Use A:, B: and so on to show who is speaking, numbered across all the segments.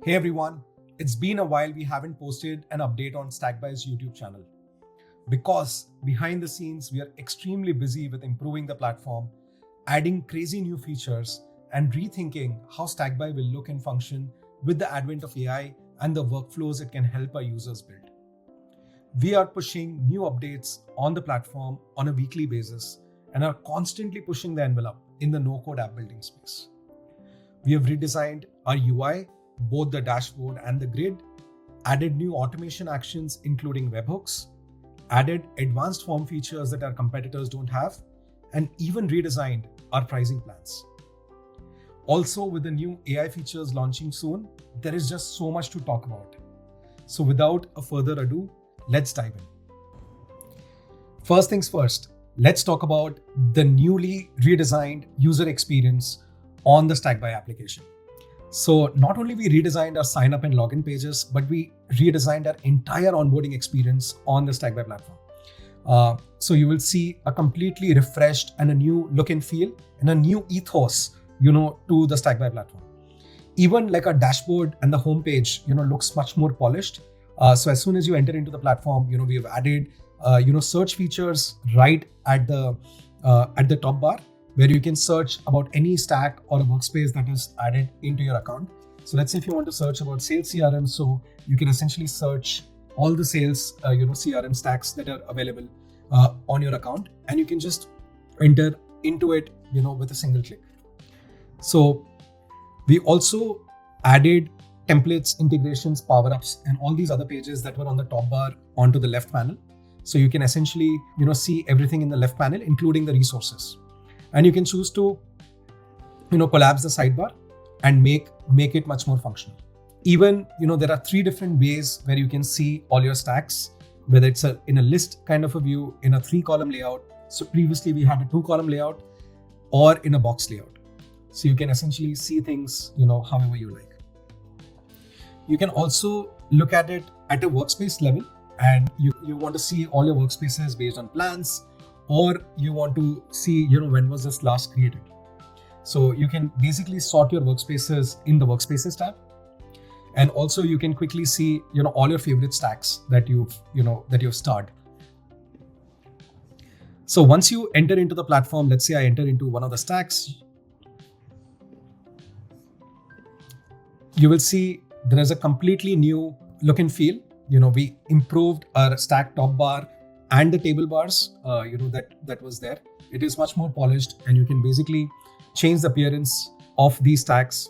A: Hey everyone, it's been a while we haven't posted an update on Stackby's YouTube channel. Because behind the scenes, we are extremely busy with improving the platform, adding crazy new features, and rethinking how Stackby will look and function with the advent of AI and the workflows it can help our users build. We are pushing new updates on the platform on a weekly basis and are constantly pushing the envelope in the no-code app building space. We have redesigned our UI, both the dashboard and the grid, added new automation actions including webhooks, added advanced form features that our competitors don't have, and even redesigned our pricing plans. Also, with the new AI features launching soon, there is just so much to talk about. So without a further ado, let's dive in. First things first, let's talk about the newly redesigned user experience on the Stackby application. So not only we redesigned our sign up and login pages, but we redesigned our entire onboarding experience on the Stackby platform. So you will see a completely refreshed and a new look and feel and a new ethos, to the Stackby platform. Even like our dashboard and the homepage, looks much more polished. So as soon as you enter into the platform, we have added, search features right at the top bar, where you can search about any stack or a workspace that is added into your account. So let's say if you want to search about sales CRM, so you can essentially search all the sales, CRM stacks that are available on your account, and you can just enter into it, with a single click. So we also added templates, integrations, power-ups, and all these other pages that were on the top bar onto the left panel. So you can essentially, see everything in the left panel, including the resources. And you can choose to, collapse the sidebar and make it much more functional. Even, there are 3 different ways where you can see all your stacks, whether it's in a list kind of a view, in a 3-column layout. So previously we had a 2-column layout, or in a box layout. So you can essentially see things, however you like. You can also look at it at a workspace level, and you want to see all your workspaces based on plans, or you want to see, when was this last created. So you can basically sort your workspaces in the workspaces tab. And also you can quickly see, all your favorite stacks that you've starred. So once you enter into the platform, let's say I enter into one of the stacks, you will see there is a completely new look and feel. We improved our stack top bar and the table bars, that was there. It is much more polished, and you can basically change the appearance of these stacks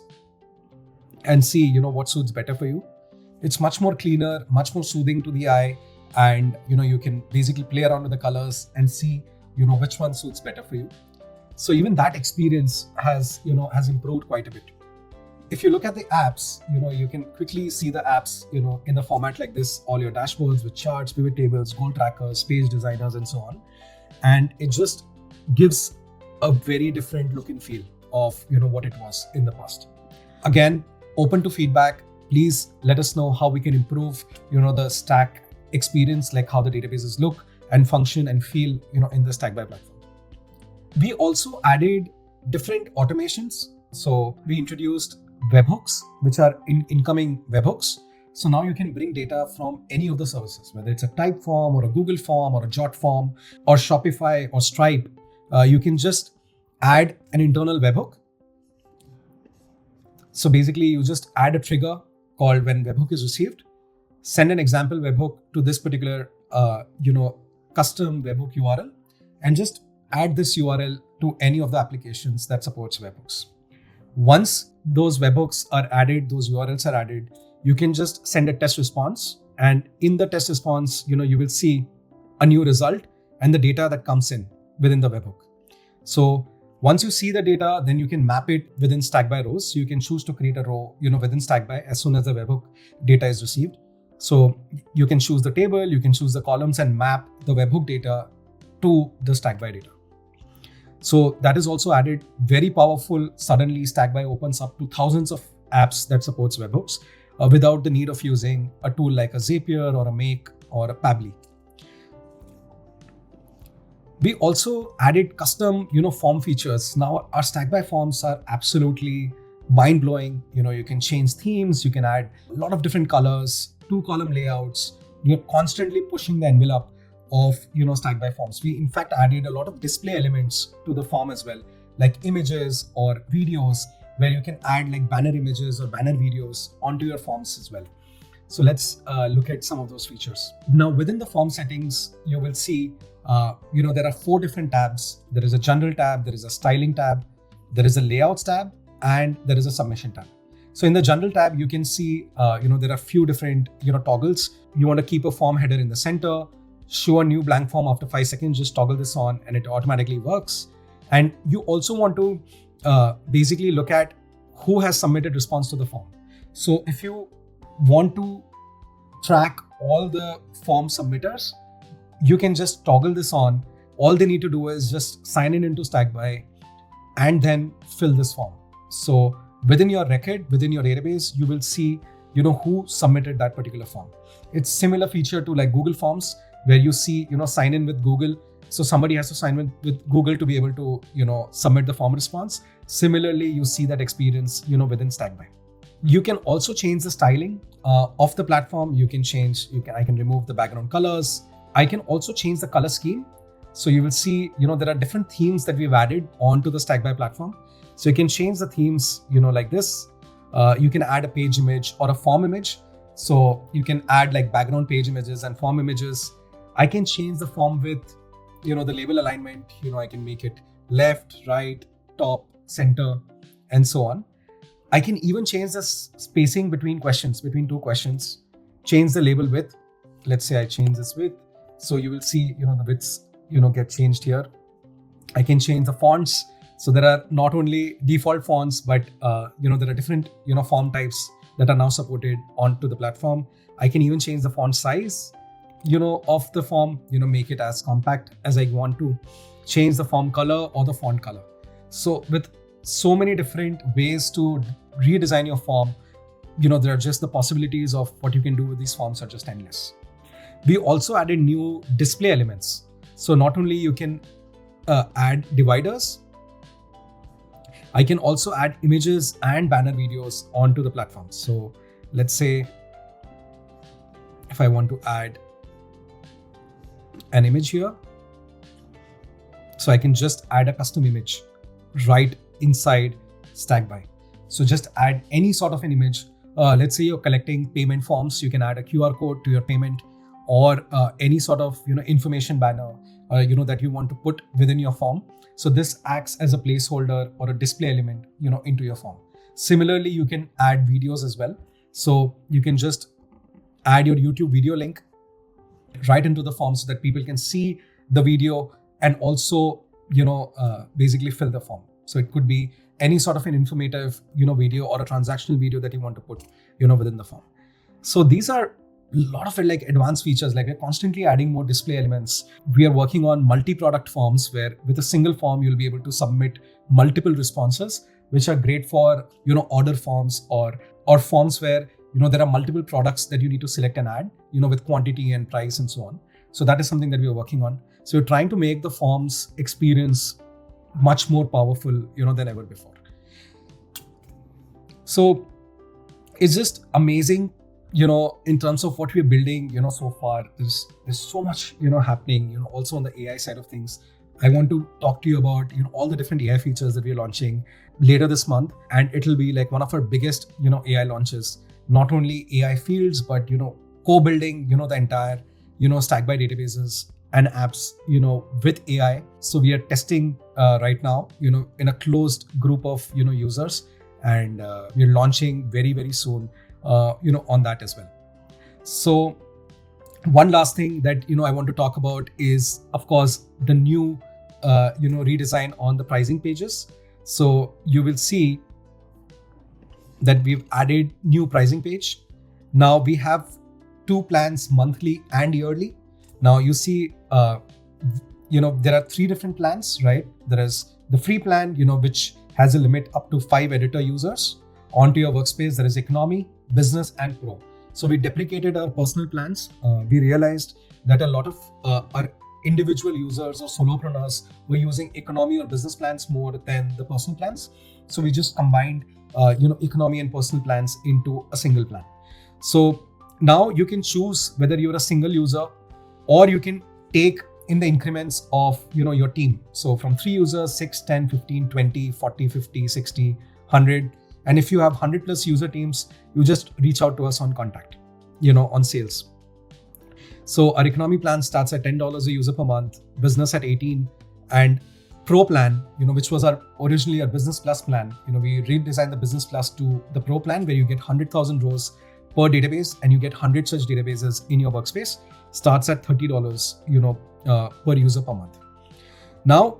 A: and see, what suits better for you. It's much more cleaner, much more soothing to the eye, and you can basically play around with the colors and see, which one suits better for you. So even that experience has improved quite a bit. If you look at the apps, you can quickly see the apps, in the format like this, all your dashboards with charts, pivot tables, goal trackers, page designers, and so on. And it just gives a very different look and feel of, what it was in the past. Again, open to feedback. Please let us know how we can improve, the stack experience, like how the databases look and function and feel, in the Stackby platform. We also added different automations. So we introduced webhooks, which are incoming webhooks. So now you can bring data from any of the services, whether it's a type form or a Google form or a Jot form or Shopify or Stripe. You can just add an internal webhook. So basically you just add a trigger called when webhook is received, send an example webhook to this particular, custom webhook URL, and just add this URL to any of the applications that supports webhooks. Once those webhooks are added, those URLs are added, you can just send a test response. And in the test response, you will see a new result and the data that comes in within the webhook. So once you see the data, then you can map it within Stackby rows. So you can choose to create a row, within Stackby as soon as the webhook data is received. So you can choose the table, you can choose the columns and map the webhook data to the Stackby data. So that is also added, very powerful. Suddenly Stackby opens up to thousands of apps that supports webhooks without the need of using a tool like a Zapier or a Make or a Pabbly. We also added custom, form features. Now our Stackby forms are absolutely, mind-blowing. You can change themes, you can add a lot of different colors, 2-column layouts. You're constantly pushing the envelope of Stackby forms. We in fact added a lot of display elements to the form as well, like images or videos, where you can add like banner images or banner videos onto your forms as well. So let's look at some of those features. Now within the form settings, you will see there are 4 different tabs. There is a general tab, there is a styling tab, there is a layouts tab, and there is a submission tab. So in the general tab, you can see there are a few different toggles. You want to keep a form header in the center, show a new blank form after 5 seconds, just toggle this on and it automatically works. And you also want to basically look at who has submitted response to the form. So if you want to track all the form submitters, you can just toggle this on. All they need to do is just sign in into Stackby and then fill this form. So within your record, within your database, you will see who submitted that particular form. It's similar feature to like Google Forms, where you see sign in with Google. So somebody has to sign in with Google to be able to submit the form response. Similarly, you see that experience within Stackby. You can also change the styling of the platform. I can remove the background colors. I can also change the color scheme. So you will see, there are different themes that we've added onto the Stackby platform. So you can change the themes, like this. You can add a page image or a form image. So you can add like background page images and form images. I can change the form width, the label alignment. I can make it left, right, top, center, and so on. I can even change the spacing between questions, between 2 questions, change the label width. Let's say I change this width. So you will see, the widths, get changed here. I can change the fonts. So there are not only default fonts, but, there are different, form types that are now supported onto the platform. I can even change the font size, of the form, make it as compact as I want to, change the form color or the font color. So with so many different ways to redesign your form, there are just the possibilities of what you can do with these forms are just endless. We also added new display elements. So not only you can add dividers, I can also add images and banner videos onto the platform. So let's say if I want to add an image here, so I can just add a custom image right inside Stackby. So just add any sort of an image. Let's say you're collecting payment forms, you can add a QR code to your payment, or any sort of information banner that you want to put within your form. So this acts as a placeholder or a display element into your form. Similarly, you can add videos as well. So you can just add your YouTube video link right into the form so that people can see the video and also basically fill the form. So it could be any sort of an informative video or a transactional video that you want to put within the form. So these are a lot of like advanced features. Like we're constantly adding more display elements. We are working on multi-product forms where with a single form you'll be able to submit multiple responses, which are great for order forms or forms where there are multiple products that you need to select and add with quantity and price and so on. So that is something that we are working on. So we're trying to make the forms experience much more powerful than ever before. So it's just amazing in terms of what we're building so far. There's so much happening also on the AI side of things. I want to talk to you about all the different AI features that we're launching later this month, and it'll be like one of our biggest AI launches. Not only AI fields, but co-building the entire Stackby databases and apps with AI. So we are testing right now in a closed group of users, and we're launching very, very soon on that as well. So one last thing that I want to talk about is, of course, the new redesign on the pricing pages. So you will see that we've added new pricing page. Now we have 2 plans, monthly and yearly. Now you see there are 3 different plans, right? There is the free plan which has a limit up to 5 editor users onto your workspace. There is economy, business, and pro. So we deprecated our personal plans. We realized that a lot of our individual users or solopreneurs were using economy or business plans more than the personal plans. So we just combined, economy and personal plans into a single plan. So now you can choose whether you're a single user or you can take in the increments of, your team. So from 3 users, 6, 10, 15, 20, 40, 50, 60, 100. And if you have 100 plus user teams, you just reach out to us on contact, on sales. So our economy plan starts at $10 a user per month, business at 18, and pro plan, which was originally our business plus plan. We redesigned the business plus to the pro plan, where you get 100,000 rows per database and you get 100 such databases in your workspace. Starts at $30, per user per month. Now,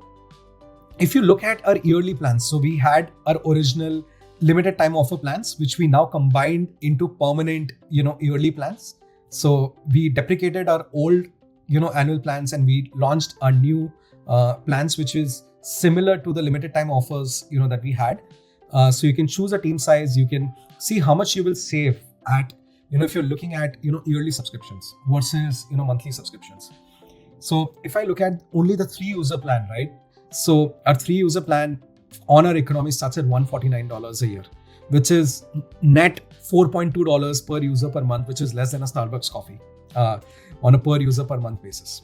A: if you look at our yearly plans, so we had our original limited time offer plans, which we now combined into permanent, yearly plans. So we deprecated our old, annual plans and we launched our new plans, which is similar to the limited time offers, that we had. So you can choose a team size. You can see how much you will save at, if you're looking at, yearly subscriptions versus, monthly subscriptions. So if I look at only the 3 user plan, right? So our 3 user plan on our economy starts at $149 a year, which is net $4.2 per user per month, which is less than a Starbucks coffee on a per user per month basis.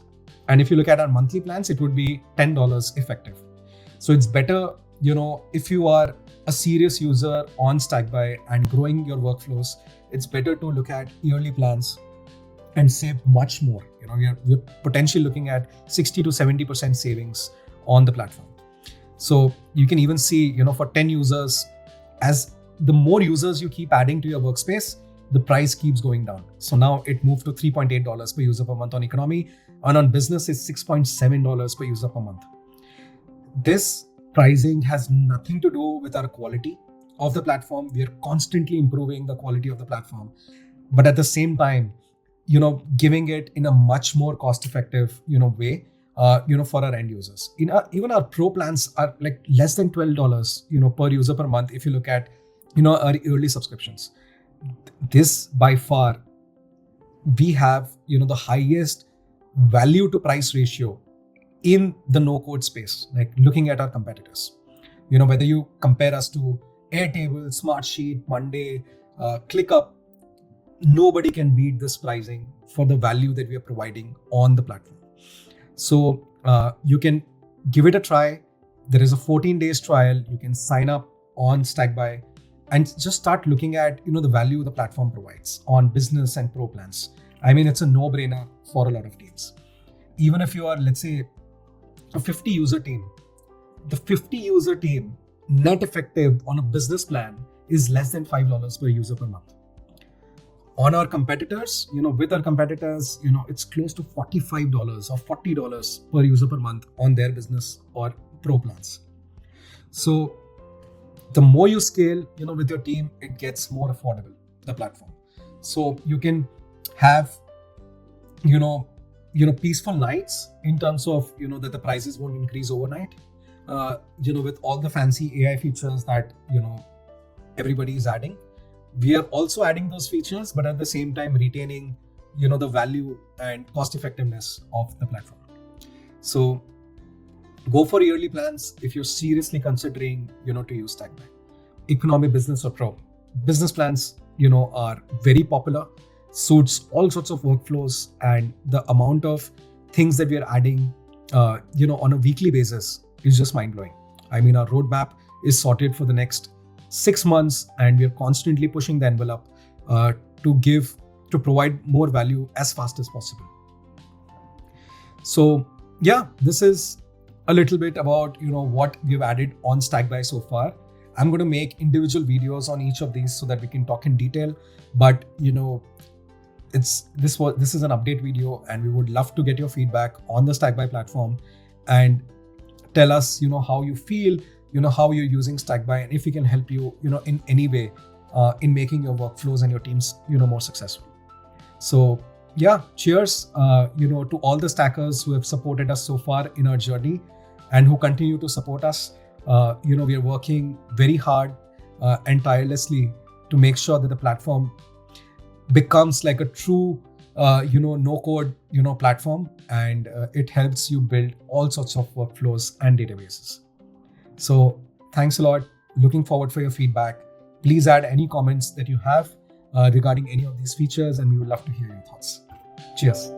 A: And if you look at our monthly plans, it would be $10 effective. So it's better, if you are a serious user on Stackby and growing your workflows, it's better to look at yearly plans and save much more. We're potentially looking at 60 to 70% savings on the platform. So you can even see, for 10 users, as the more users you keep adding to your workspace, the price keeps going down. So now it moved to $3.8 per user per month on economy, and on business is $6.7 per user per month. This pricing has nothing to do with our quality of the platform. We are constantly improving the quality of the platform, but at the same time, giving it in a much more cost-effective, way, for our end users. Even our pro plans are like less than $12, per user per month. If you look at, our yearly subscriptions, this by far, we have, the highest value to price ratio in the no-code space. Like looking at our competitors, whether you compare us to Airtable, Smartsheet, Monday, ClickUp, nobody can beat this pricing for the value that we are providing on the platform. So you can give it a try. There is a 14 days trial. You can sign up on Stackby and just start looking at, the value the platform provides on business and pro plans. I mean, it's a no-brainer for a lot of teams. Even if you are, let's say, a 50 user team, the 50 user team net effective on a business plan is less than $5 per user per month. On our competitors, with our competitors, it's close to $45 or $40 per user per month on their business or pro plans. So the more you scale, with your team, it gets more affordable, the platform. So you can have, peaceful nights in terms of, that the prices won't increase overnight, with all the fancy AI features that, everybody is adding. We are also adding those features, but at the same time retaining, the value and cost effectiveness of the platform. So go for yearly plans if you're seriously considering, to use Stackby. Economy, business or pro. Business plans, are very popular, suits all sorts of workflows, and the amount of things that we are adding, on a weekly basis is just mind blowing. I mean, our roadmap is sorted for the next 6 months, and we are constantly pushing the envelope to provide more value as fast as possible. So yeah, this is a little bit about what we've added on Stackby so far. I'm going to make individual videos on each of these so that we can talk in detail. But this is an update video, and we would love to get your feedback on the Stackby platform and tell us how you feel, how you're using Stackby, and if we can help you, in any way, in making your workflows and your teams, more successful. So yeah, cheers, to all the stackers who have supported us so far in our journey and who continue to support us. We are working very hard and tirelessly to make sure that the platform becomes like a true, no code, platform, and it helps you build all sorts of workflows and databases. So thanks a lot. Looking forward for your feedback. Please add any comments that you have regarding any of these features, and we would love to hear your thoughts. Cheers.